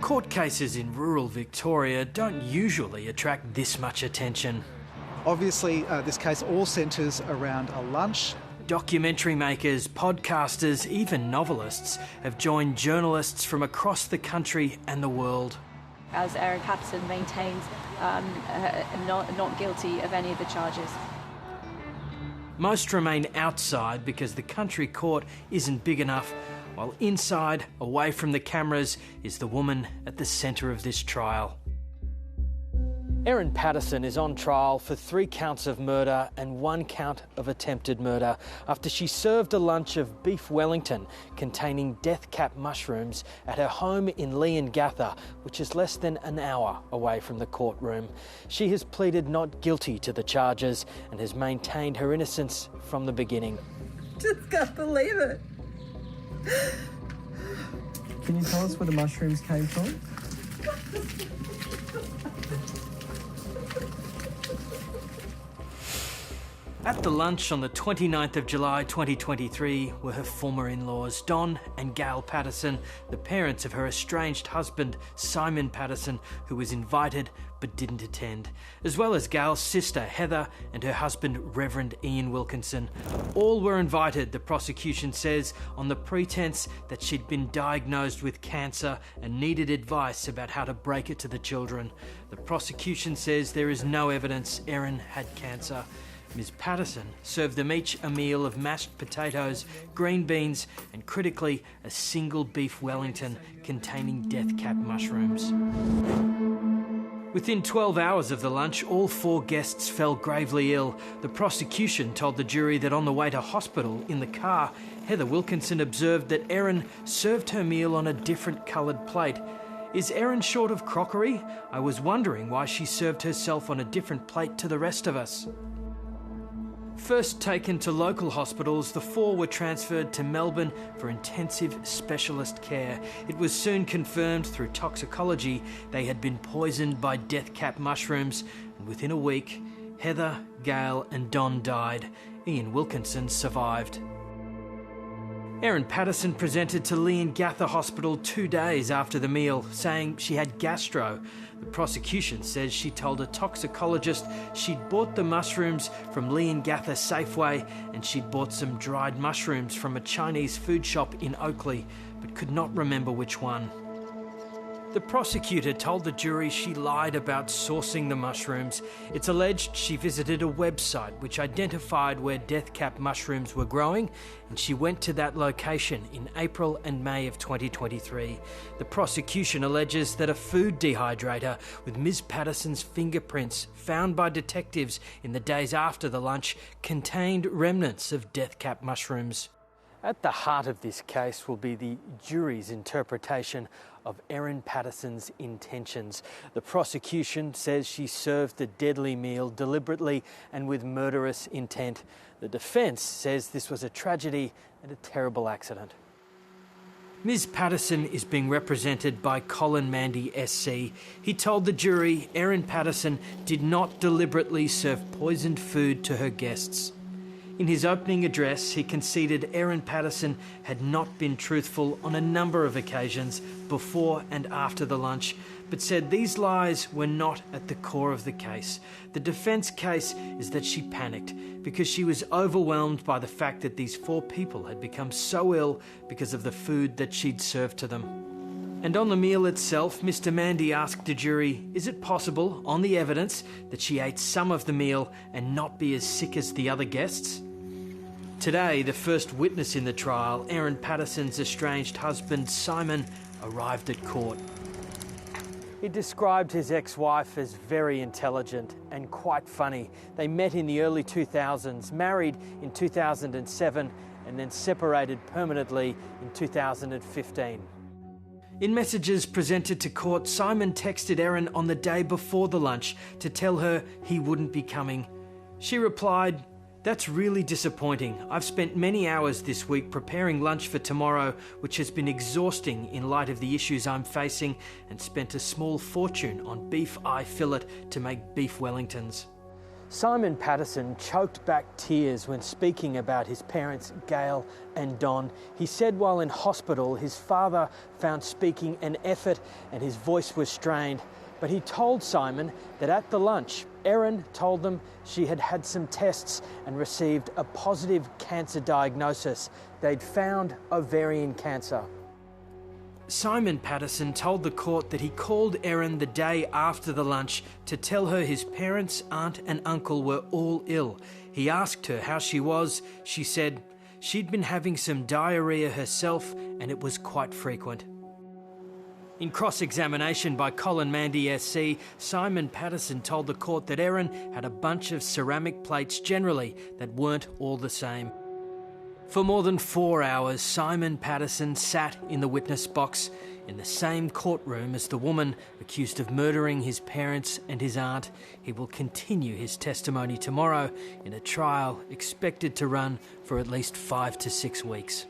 Court cases in rural Victoria don't usually attract this much attention. Obviously, this case all centres around a lunch. Documentary makers, podcasters, even novelists have joined journalists from across the country and the world. As Erin Patterson maintains, not guilty of any of the charges. Most remain outside because the country court isn't big enough, while inside, away from the cameras, is the woman at the centre of this trial. Erin Patterson is on trial for 3 counts of murder and 1 count of attempted murder after she served a lunch of beef Wellington containing death cap mushrooms at her home in Leongatha, which is less than an hour away from the courtroom. She has pleaded not guilty to the charges and has maintained her innocence from the beginning. Just can't believe it. Can you tell us where the mushrooms came from? At the lunch on the 29th of July 2023 were her former in-laws, Don and Gail Patterson, the parents of her estranged husband, Simon Patterson, who was invited but didn't attend, as well as Gail's sister, Heather, and her husband, Reverend Ian Wilkinson. All were invited, the prosecution says, on the pretence that she'd been diagnosed with cancer and needed advice about how to break it to the children. The prosecution says there is no evidence Erin had cancer. Ms Patterson served them each a meal of mashed potatoes, green beans and, critically, a single beef Wellington containing death cap mushrooms. Within 12 hours of the lunch, all 4 guests fell gravely ill. The prosecution told the jury that on the way to hospital in the car, Heather Wilkinson observed that Erin served her meal on a different coloured plate. Is Erin short of crockery? I was wondering why she served herself on a different plate to the rest of us. First taken to local hospitals, the 4 were transferred to Melbourne for intensive specialist care. It was soon confirmed through toxicology they had been poisoned by death cap mushrooms, and within a week, Heather, Gail and Don died. Ian Wilkinson survived. Erin Patterson presented to Leongatha Hospital 2 days after the meal, saying she had gastro. The prosecution says she told a toxicologist she'd bought the mushrooms from Leongatha Safeway and she'd bought some dried mushrooms from a Chinese food shop in Oakley, but could not remember which one. The prosecutor told the jury she lied about sourcing the mushrooms. It's alleged she visited a website which identified where death cap mushrooms were growing, and she went to that location in April and May of 2023. The prosecution alleges that a food dehydrator with Ms Patterson's fingerprints found by detectives in the days after the lunch contained remnants of death cap mushrooms. At the heart of this case will be the jury's interpretation of Erin Patterson's intentions. The prosecution says she served the deadly meal deliberately and with murderous intent. The defence says this was a tragedy and a terrible accident. Ms Patterson is being represented by Colin Mandy SC. He told the jury Erin Patterson did not deliberately serve poisoned food to her guests. In his opening address, he conceded Erin Patterson had not been truthful on a number of occasions before and after the lunch, but said these lies were not at the core of the case. The defence case is that she panicked because she was overwhelmed by the fact that these 4 people had become so ill because of the food that she'd served to them. And on the meal itself, Mr Mandy asked the jury, is it possible, on the evidence, that she ate some of the meal and not be as sick as the other guests? Today, the first witness in the trial, Erin Patterson's estranged husband, Simon, arrived at court. He described his ex-wife as very intelligent and quite funny. They met in the early 2000s, married in 2007, and then separated permanently in 2015. In messages presented to court, Simon texted Erin on the day before the lunch to tell her he wouldn't be coming. She replied, "That's really disappointing. I've spent many hours this week preparing lunch for tomorrow, which has been exhausting in light of the issues I'm facing, and spent a small fortune on beef eye fillet to make beef Wellingtons." Simon Patterson choked back tears when speaking about his parents, Gail and Don. He said while in hospital, his father found speaking an effort and his voice was strained. But he told Simon that at the lunch, Erin told them she had had some tests and received a positive cancer diagnosis. They'd found ovarian cancer. Simon Patterson told the court that he called Erin the day after the lunch to tell her his parents, aunt and uncle were all ill. He asked her how she was. She said she'd been having some diarrhoea herself and it was quite frequent. In cross-examination by Colin Mandy SC, Simon Patterson told the court that Erin had a bunch of ceramic plates generally that weren't all the same. For more than 4 hours, Simon Patterson sat in the witness box in the same courtroom as the woman accused of murdering his parents and his aunt. He will continue his testimony tomorrow in a trial expected to run for at least 5 to 6 weeks.